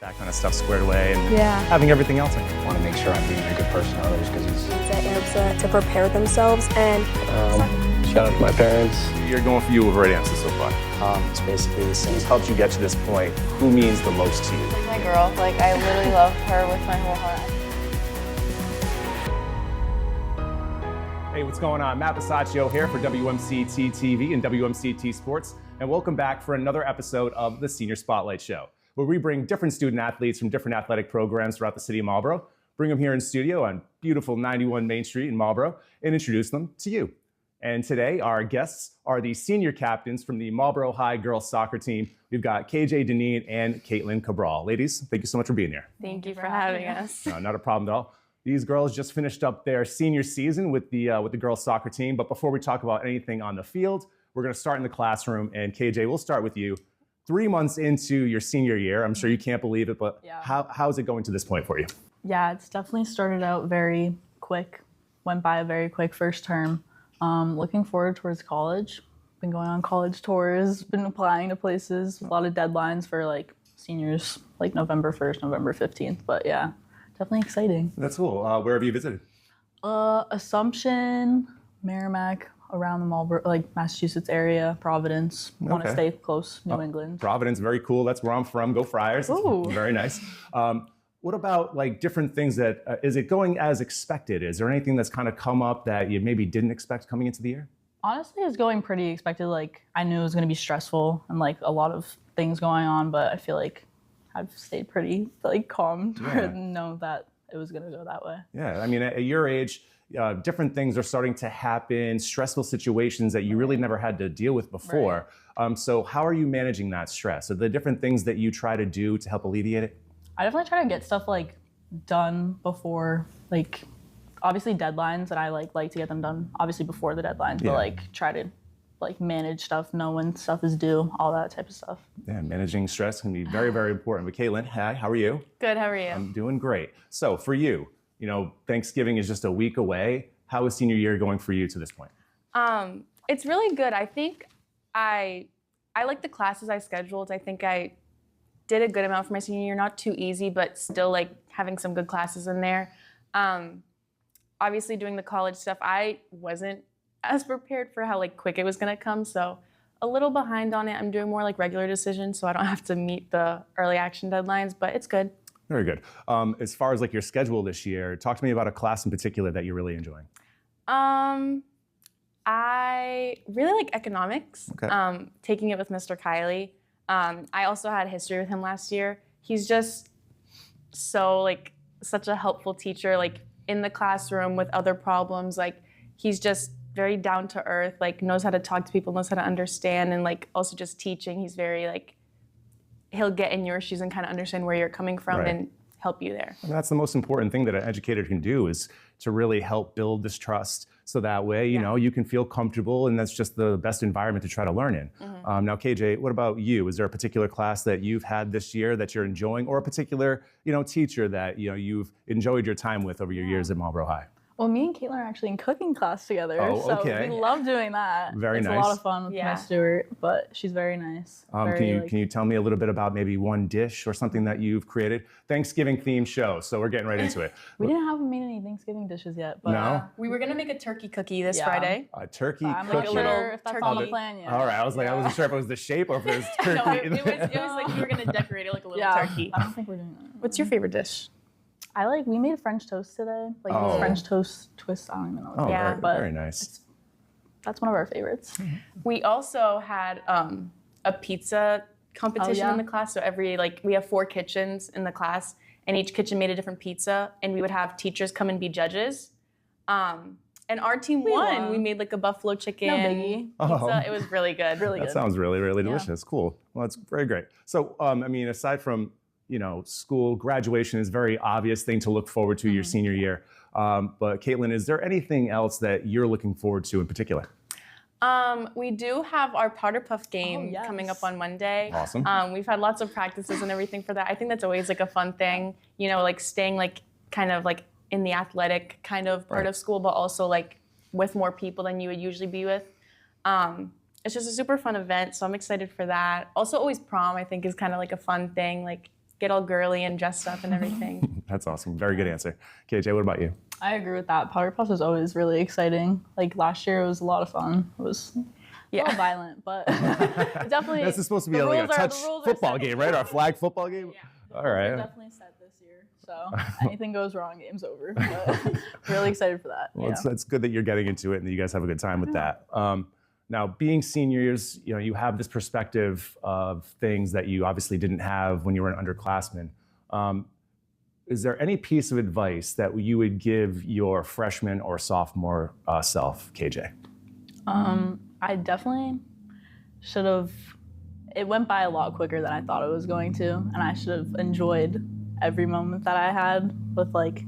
that kind of stuff squared away and having everything else. I want to make sure I'm being a good person to others because it's... To prepare themselves and... shout out to my parents. You're going for you. We've already answered so far. It's basically the same. Who's helped you get to this point? Who means the most to you? Like my girl. Like, I literally love her with my whole heart. Hey, what's going on? Matt Besachio here for WMCT-TV and WMCT Sports, and welcome back for another episode of the Senior Spotlight Show, where we bring different student athletes from different athletic programs throughout the city of Marlborough, bring them here in studio on beautiful 91 Main Street in Marlborough, and introduce them to you. And today, our guests are the senior captains from the Marlborough High girls soccer team. We've got KJ, Deneen, and Kaitlyn Cabral. Ladies, thank you so much for being here. Thank you for having us. No, not a problem at all. These girls just finished up their senior season with the girls soccer team. But before we talk about anything on the field, we're going to start in the classroom. And KJ, we'll start with you. 3 months into your senior year, I'm sure you can't believe it, but how is it going to this point for you? Yeah, it's definitely started out very quick. Went by a very quick first term. Looking forward towards college. Been going on college tours, been applying to places, a lot of deadlines for like seniors, like November 1st, November 15th. But yeah, definitely exciting. That's cool. Where have you visited? Assumption, Merrimack, around the Marlborough, like Massachusetts area, Providence. Want to stay close, New England. Providence, very cool. That's where I'm from. Go Friars. Ooh. Very nice. What about like different things that, is it going as expected? Is there anything that's kind of come up that you maybe didn't expect coming into the year? Honestly, it's going pretty expected. Like, I knew it was going to be stressful and like a lot of things going on, but I feel like I've stayed pretty like calm to know that it was going to go that way. Yeah, I mean, at your age, different things are starting to happen, stressful situations that you really never had to deal with before. Right. So how are you managing that stress? Are there different things that you try to do to help alleviate it? I definitely try to get stuff like done before, like obviously deadlines, and I like to get them done obviously before the deadlines, but like try to like manage stuff, know when stuff is due, all that type of stuff. Yeah, managing stress can be very, very important. But Kaitlyn, hi, how are you? Good, how are you? I'm doing great. So for you, you know, Thanksgiving is just a week away. How is senior year going for you to this point? It's really good. I think I like the classes I scheduled. I think I did a good amount for my senior year, not too easy, but still like having some good classes in there. Obviously doing the college stuff, I wasn't as prepared for how like quick it was gonna come, so a little behind on it. I'm doing more like regular decisions, so I don't have to meet the early action deadlines, but it's good. Very good. As far as like your schedule this year, talk to me about a class in particular that you're really enjoying. I really like economics, taking it with Mr. Kiley. I also had history with him last year. He's just so like such a helpful teacher, like in the classroom with other problems. Like he's just very down to earth, like knows how to talk to people, knows how to understand, and like also just teaching. He's very like, he'll get in your shoes and kind of understand where you're coming from and help you there. And that's the most important thing that an educator can do, is to really help build this trust, so that way, you know, you can feel comfortable, and that's just the best environment to try to learn in. Now, KJ, what about you? Is there a particular class that you've had this year that you're enjoying, or a particular, you know, teacher that, you know, you've enjoyed your time with over your years at Marlborough High? Well, me and Kaitlyn are actually in cooking class together, so we love doing that. Very nice. It's a lot of fun with Miss Stewart, but she's very nice. Can you tell me a little bit about maybe one dish or something that you've created? Thanksgiving themed show, so we're getting right into it. We didn't made any Thanksgiving dishes yet, but no? We were gonna make a turkey cookie this Friday. A turkey I'm cookie. not sure if that's on the plan yet. All right, I was like, I wasn't sure if it was the shape or if it was turkey. No, it was like we were gonna decorate it like a little turkey. I don't think we're doing that. What's your favorite dish? We made French toast today. Like French toast twist, I don't even know what it's called. Very nice. That's one of our favorites. We also had a pizza competition in the class. So we have 4 kitchens in the class, and each kitchen made a different pizza, and we would have teachers come and be judges. And our team won. We made like a buffalo chicken pizza. It was really good. Really good. That sounds really, really delicious. Cool. Well, that's very great. So, I mean, aside from, you know, school, graduation is a very obvious thing to look forward to your senior year. But Kaitlyn, is there anything else that you're looking forward to in particular? We do have our Powder Puff game coming up on Monday. Awesome. We've had lots of practices and everything for that. I think that's always like a fun thing, you know, like staying like kind of like in the athletic kind of part of school, but also like with more people than you would usually be with. It's just a super fun event, so I'm excited for that. Also, always prom, I think, is kind of like a fun thing. Like get all girly and dressed up and everything. That's awesome. Very good answer. KJ, what about you? I agree with that. Powder Puff is always really exciting. Like last year, it was a lot of fun. It was a little violent, but definitely. This is supposed to be like a touch football game, right? Our flag football game? Yeah. All right. Definitely set this year. So anything goes wrong, game's over. But really excited for that. Well, it's good that you're getting into it and that you guys have a good time with that. Now, being seniors, you have this perspective of things that you obviously didn't have when you were an underclassman. Is there any piece of advice that you would give your freshman or sophomore self, KJ? I definitely should have. It went by a lot quicker than I thought it was going to, and I should have enjoyed every moment that I had with like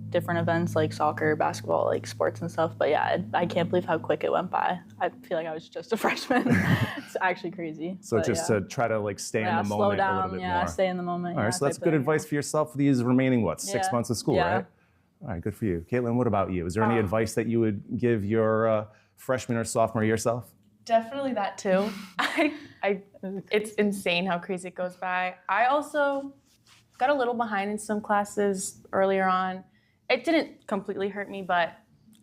different events like soccer, basketball, like sports and stuff. But yeah, I can't believe how quick it went by. I feel like I was just a freshman. It's actually crazy. So just to try to like stay in the moment slow down, a little bit more. Yeah, stay in the moment. All right, so that's good advice for yourself for these remaining, 6 months of school, right? All right, good for you. Kaitlyn, what about you? Is there any advice that you would give your freshman or sophomore year self? Definitely that too. It's insane how crazy it goes by. I also got a little behind in some classes earlier on. It didn't completely hurt me, but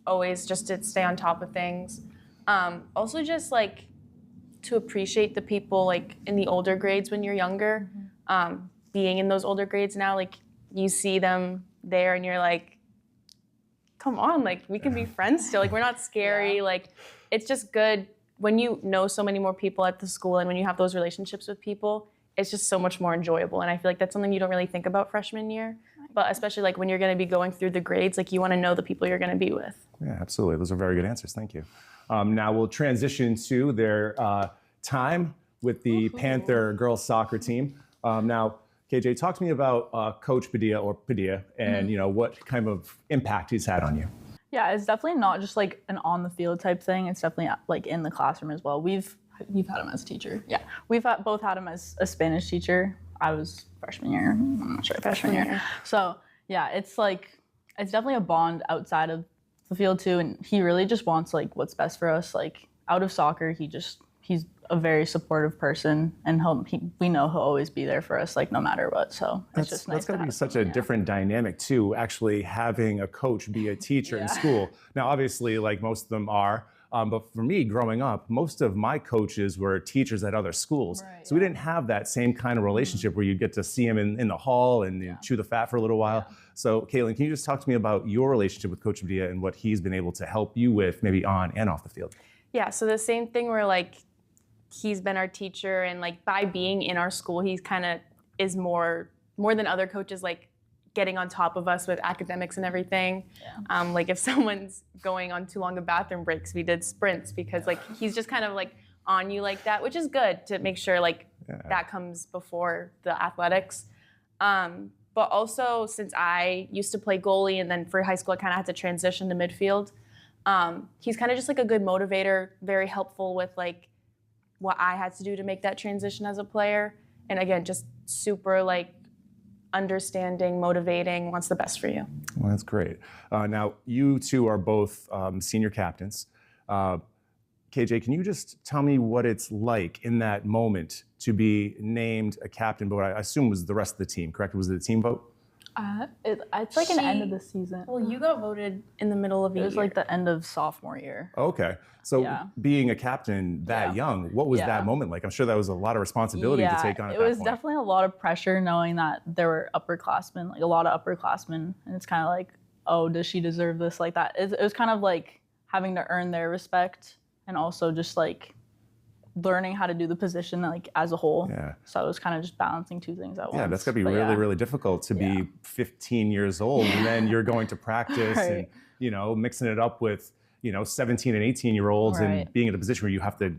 always just to stay on top of things. Also just like to appreciate the people like in the older grades when you're younger. Being in those older grades now, like you see them there and you're like, come on, like we can be friends still. Like we're not scary. Like it's just good when you know so many more people at the school and when you have those relationships with people, it's just so much more enjoyable. And I feel like that's something you don't really think about freshman year, but especially like when you're going to be going through the grades, like you want to know the people you're going to be with. Yeah, absolutely. Those are very good answers. Thank you. Now we'll transition to their time with the Panther girls soccer team. Now, KJ, talk to me about Coach Padilla and what kind of impact he's had on you. Yeah, it's definitely not just like an on the field type thing. It's definitely like in the classroom as well. You've had him as a teacher. Yeah, we've both had him as a Spanish teacher. I was freshman year. I'm not sure freshman year. So yeah, it's definitely a bond outside of the field too. And he really just wants like what's best for us. Like out of soccer, he's a very supportive person, and we know he'll always be there for us, like no matter what. So it's just nice. That's going to be such a different dynamic too, actually having a coach be a teacher in school. Now, obviously, like most of them are, but for me, growing up, most of my coaches were teachers at other schools. Right, so we didn't have that same kind of relationship where you get to see him in the hall and chew the fat for a little while. Yeah. So Kaitlyn, can you just talk to me about your relationship with Coach Padilla and what he's been able to help you with maybe on and off the field? Yeah, so the same thing where like, he's been our teacher, and like by being in our school, he's kind of is more than other coaches, like getting on top of us with academics and everything. Yeah. Like if someone's going on too long of bathroom breaks, we did sprints because like he's just kind of like on you like that, which is good to make sure like that comes before the athletics. But also since I used to play goalie and then for high school I kind of had to transition to midfield, he's kind of just like a good motivator, very helpful with like what I had to do to make that transition as a player. And again, just super like understanding, motivating, wants the best for you. Well, that's great. Now, you two are both senior captains. KJ, can you just tell me what it's like in that moment to be named a captain, but what I assume was the rest of the team, correct? Was it a team vote? It's like an end of the season. Well, you got voted in the middle of the year. It was like the end of sophomore year. Okay. So being a captain that young, what was that moment like? I'm sure that was a lot of responsibility to take on at that point. It was definitely a lot of pressure knowing that there were upperclassmen, like a lot of upperclassmen. And it's kind of like, oh, does she deserve this? Like that. It was kind of like having to earn their respect and also just like learning how to do the position like as a whole. Yeah. So it was kind of just balancing two things at once. Yeah, that's got to be really difficult to be 15 years old and then you're going to practice and, mixing it up with, 17 and 18-year-olds and being in a position where you have to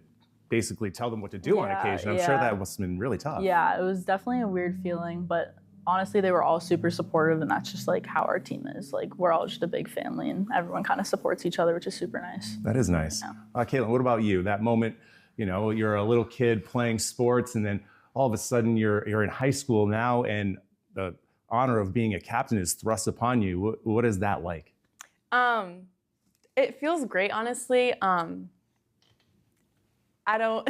basically tell them what to do on occasion. I'm sure that must have been really tough. Yeah, it was definitely a weird feeling, but honestly, they were all super supportive, and that's just like how our team is. Like we're all just a big family and everyone kind of supports each other, which is super nice. That is nice. Yeah. Kaitlyn, what about you? That moment, you're a little kid playing sports and then all of a sudden you're in high school now and the honor of being a captain is thrust upon you. What is that like? It feels great, honestly. I don't...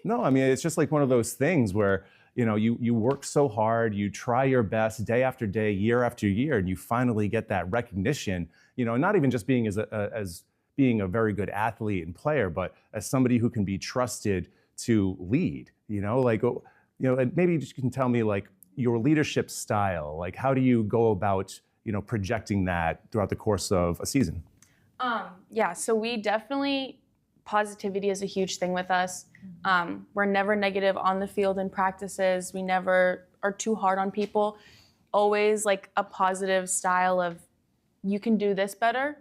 No, I mean, it's just like one of those things where, you work so hard, you try your best day after day, year after year, and you finally get that recognition, not even just being as being a very good athlete and player, but as somebody who can be trusted to lead, and maybe you just can tell me like your leadership style, like how do you go about, projecting that throughout the course of a season? Yeah, so we definitely, positivity is a huge thing with us. We're never negative on the field in practices. We never are too hard on people. Always like a positive style of, you can do this better,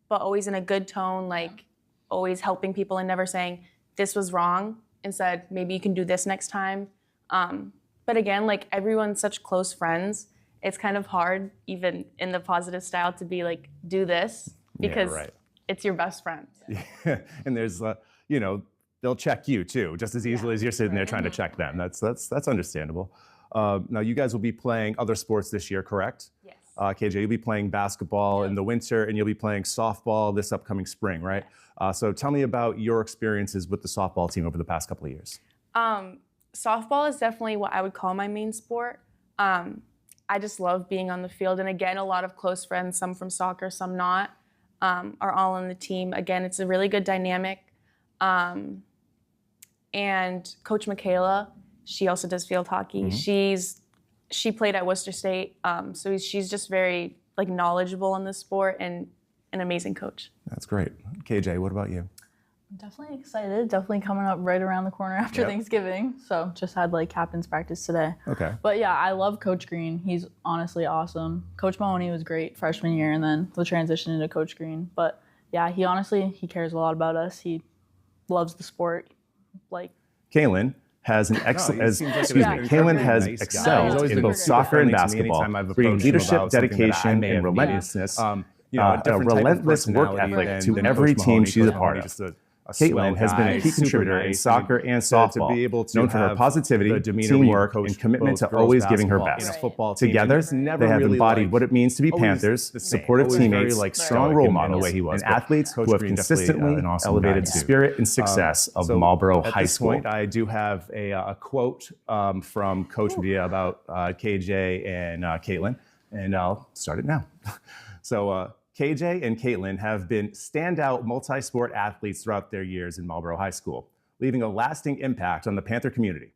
but always in a good tone, like always helping people and never saying, this was wrong. Instead, maybe you can do this next time. But again, like everyone's such close friends. It's kind of hard, even in the positive style, to be like, do this, because it's your best friend. Yeah. And there's, they'll check you too, just as easily as you're sitting there trying to check them. That's understandable. Now, you guys will be playing other sports this year, correct? Yes. KJ, you'll be playing basketball in the winter, and you'll be playing softball this upcoming spring, right? Yes. So tell me about your experiences with the softball team over the past couple of years. Softball is definitely what I would call my main sport. I just love being on the field. And again, a lot of close friends, some from soccer, some not, are all on the team. Again, it's a really good dynamic. And Coach Michaela, she also does field hockey. Mm-hmm. She played at Worcester State, so she's just very like knowledgeable in the sport and an amazing coach. That's great. KJ, what about you? I'm definitely excited. Definitely coming up right around the corner after Thanksgiving. So just had like captain's practice today. Okay. But yeah, I love Coach Green. He's honestly awesome. Coach Mahoney was great freshman year, and then the transition into Coach Green. But yeah, he cares a lot about us. He loves the sport. Like Kaitlyn has an excellent. Kaitlyn has excelled in both soccer and basketball, bringing leadership, dedication, and relentlessness. A relentless work ethic to every team she's a part of. Kaitlyn has been a key contributor in soccer and softball, known for her positivity, teamwork, and commitment to always giving her best. Together, they have embodied what it means to be Panthers, supportive teammates, strong role models, and athletes who have consistently elevated the spirit and success of Marlborough High School. At this point, I do have a quote from Coach Villa about KJ and Kaitlyn, and I'll start it now. So, KJ and Kaitlyn have been standout multi-sport athletes throughout their years in Marlborough High School, leaving a lasting impact on the Panther community.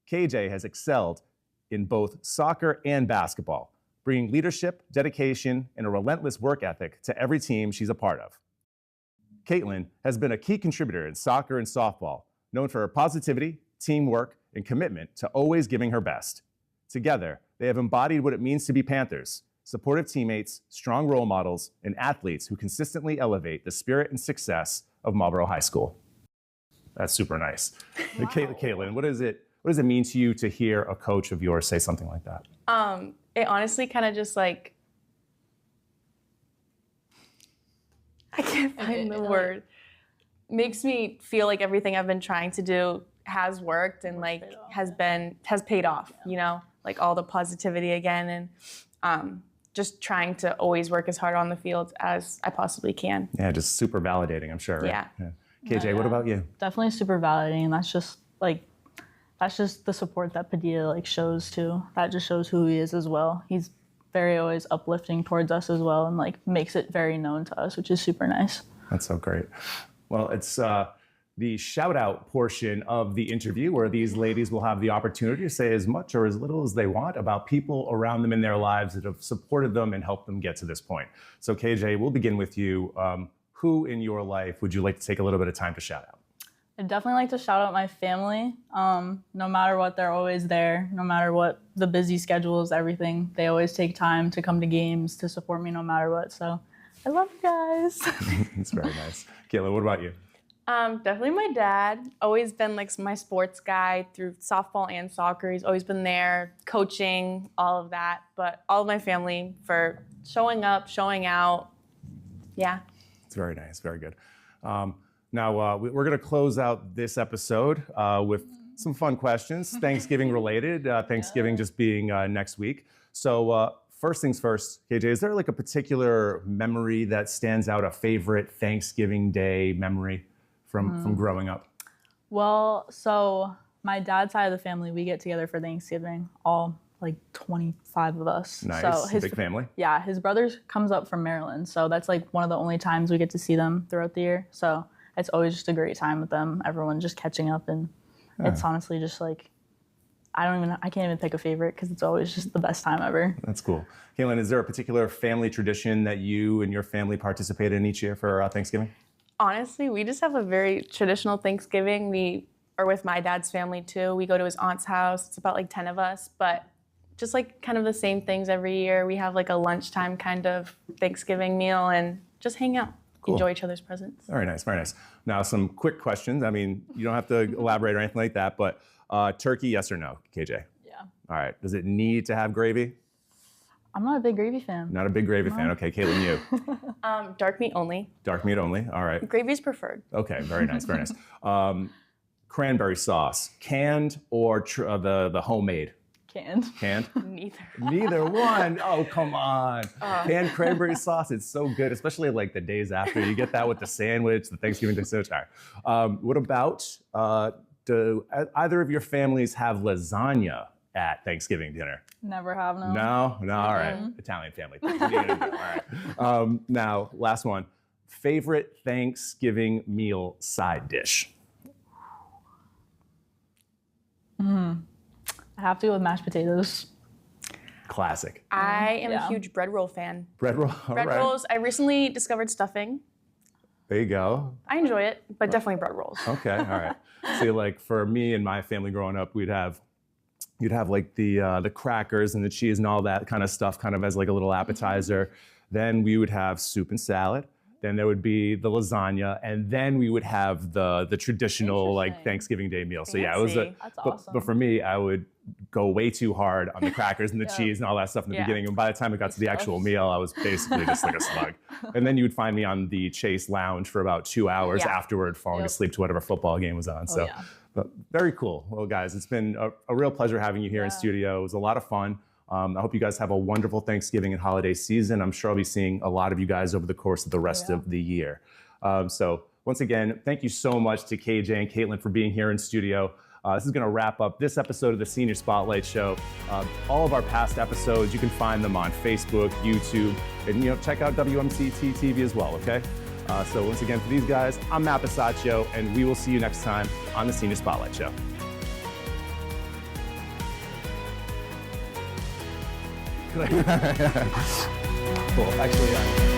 KJ has excelled in both soccer and basketball, bringing leadership, dedication, and a relentless work ethic to every team she's a part of. Kaitlyn has been a key contributor in soccer and softball, known for her positivity, teamwork, and commitment to always giving her best. Together, they have embodied what it means to be Panthers, supportive teammates, strong role models, and athletes who consistently elevate the spirit and success of Marlborough High School. That's super nice. Wow. Kaitlyn, what does it mean to you to hear a coach of yours say something like that? It honestly kind of just like, I can't find the word. Makes me feel like everything I've been trying to do has worked and like has paid off, like all the positivity again, and just trying to always work as hard on the field as I possibly can. Yeah, just super validating, I'm sure. Right? Yeah. KJ, what about you? Definitely super validating. That's just the support that Padilla shows too. That just shows who he is as well. He's very always uplifting towards us as well, and makes it very known to us, which is super nice. That's so great. Well, it's the shout out portion of the interview where these ladies will have the opportunity to say as much or as little as they want about people around them in their lives that have supported them and helped them get to this point. So KJ, we'll begin with you. Who in your life would you like to take a little bit of time to shout out? I'd definitely like to shout out my family. No matter what, they're always there. No matter what the busy schedules, everything, they always take time to come to games to support me no matter what. So I love you guys. That's very nice. Kayla, what about you? Definitely my dad. Always been my sports guy through softball and soccer. He's always been there, coaching, all of that. But all of my family for showing up, showing out. Yeah. It's very nice. Very good. Now, we're going to close out this episode with some fun questions, Thanksgiving related, Thanksgiving just being next week. So first things first, KJ, is there a particular memory that stands out, a favorite Thanksgiving Day memory from growing up? Well, so My dad's side of the family, we get together for Thanksgiving, all like 25 of us. Nice, So big family. Yeah, his brother comes up from Maryland, so that's like one of the only times we get to see them throughout the year. So it's always just a great time with them. Everyone just catching up, and it's honestly just like, I can't even pick a favorite because it's always just the best time ever. That's cool. Kaitlyn, is there a particular family tradition that you and your family participate in each year for Thanksgiving? Honestly, we just have a very traditional Thanksgiving. We are with my dad's family too. We go to his aunt's house. It's about like 10 of us, but just like kind of the same things every year. We have like a lunchtime kind of Thanksgiving meal and just hang out, enjoy each other's presents. Very nice, very nice. Now some quick questions. I mean, you don't have to elaborate or anything like that, but turkey, yes or no, KJ? Yeah. All right, does it need to have gravy? I'm not a big gravy fan. Not a big gravy fan. Okay, Kaitlyn, you? Dark meat only. Dark meat only, all right. Gravy's preferred. Okay, very nice, very nice. Cranberry sauce, canned or the homemade? Canned. Canned? Neither. Neither one. Oh, come on. Canned cranberry sauce, it's so good, especially like the days after. You get that with the sandwich, the Thanksgiving sandwich. All right. What about, do either of your families have lasagna at Thanksgiving dinner? Never have, no. No? All right. Italian family. What are you gonna do? All right. Now, last one. Favorite Thanksgiving meal side dish? I have to go with mashed potatoes. Classic. I am Yeah. a huge bread roll fan. Bread roll. All Bread right. rolls, I recently discovered stuffing. There you go. I enjoy it, but definitely bread rolls. Okay, all right. See, like for me and my family growing up, you'd have like the crackers and the cheese and all that kind of stuff, kind of as like a little appetizer. Then we would have soup and salad. Then there would be the lasagna, and then we would have the traditional like Interesting. Thanksgiving Day meal. So yeah, it was Fancy. That's but awesome. for me, I would go way too hard on the crackers and the Yeah. cheese and all that stuff in the Yeah. beginning. And by the time it got to the actual meal, I was basically just like a slug. And then you would find me on the Chase Lounge for about 2 hours Yeah. afterward, falling Yep. asleep to whatever football game was on. So, yeah. but very cool. Well, guys, it's been a real pleasure having you here in Yeah. studio. It was a lot of fun. I hope you guys have a wonderful Thanksgiving and holiday season. I'm sure I'll be seeing a lot of you guys over the course of the rest of the year. So once again, thank you so much to KJ and Kaitlyn for being here in studio. This is going to wrap up this episode of the Senior Spotlight Show. All of our past episodes, you can find them on Facebook, YouTube, and check out WMCT-TV as well, okay? So once again, for these guys, I'm Matt Besachio, and we will see you next time on the Senior Spotlight Show. Cool. Actually,